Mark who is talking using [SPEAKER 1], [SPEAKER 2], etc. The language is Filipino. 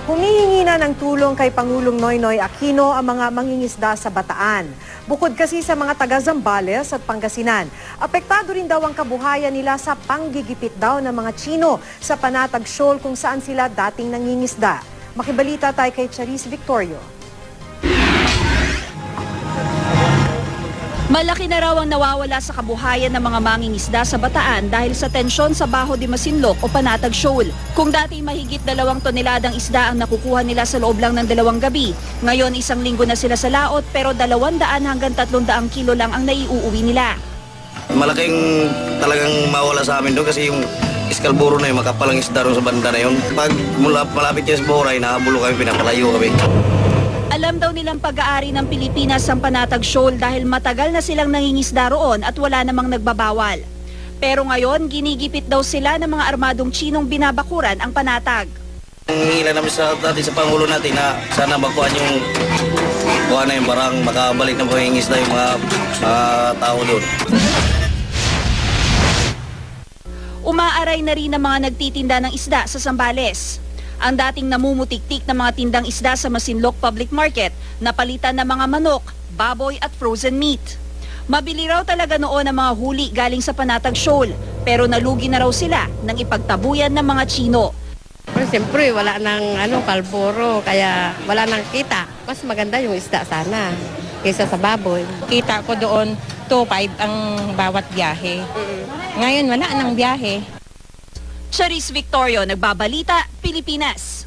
[SPEAKER 1] Humihingi na ng tulong kay Pangulong Noynoy Aquino ang mga mangingisda sa Bataan. Bukod kasi sa mga taga Zambales at Pangasinan, apektado rin daw ang kabuhayan nila sa panggigipit daw ng mga Chino sa Panatag Shoal kung saan sila dating nangingisda. Makibalita tayo kay Charis Victorio.
[SPEAKER 2] Malaki na raw ang nawawala sa kabuhayan ng mga mangingisda sa Bataan dahil sa tensyon sa Baho de Masinloc o Panatag Shoal. Kung dati mahigit 2 toneladang isda ang nakukuha nila sa loob lang ng 2 gabi, ngayon 1 linggo na sila sa laot pero 200 hanggang 300 kilo lang ang naiuuwi nila.
[SPEAKER 3] Malaking talagang mawala sa amin doon kasi yung Iskalburo na yung makapalang isda ron sa banda na yun. Pag malapit yan sa Boray, nakabulo kami, pinapalayo kami.
[SPEAKER 2] Alam daw nilang pag-aari ng Pilipinas ang Panatag Shoal dahil matagal na silang nangingisda roon at wala namang nagbabawal. Pero ngayon, ginigipit daw sila ng mga armadong Chinong binabakuran ang Panatag.
[SPEAKER 3] Hingila namin sa Pangulo natin na sana magkuhan yung barang, makabalik na pangingisda yung mga tao doon.
[SPEAKER 2] Umaaray na rin ang mga nagtitinda ng isda sa Zambales. Ang dating namumutik-tik na mga tindang isda sa Masinloc Public Market, napalitan ng mga manok, baboy at frozen meat. Mabili raw talaga noon ang mga huli galing sa Panatag Shoal, pero nalugi na raw sila ng ipagtabuyan ng mga Chino.
[SPEAKER 4] Pero siyempre wala nang kalburo, kaya wala nang kita. Mas maganda yung isda sana kaysa sa baboy.
[SPEAKER 5] Kita ko doon 2.5 ang bawat biyahe. Ngayon wala nang biyahe.
[SPEAKER 2] Charis Victorio, Nagbabalita, Pilipinas.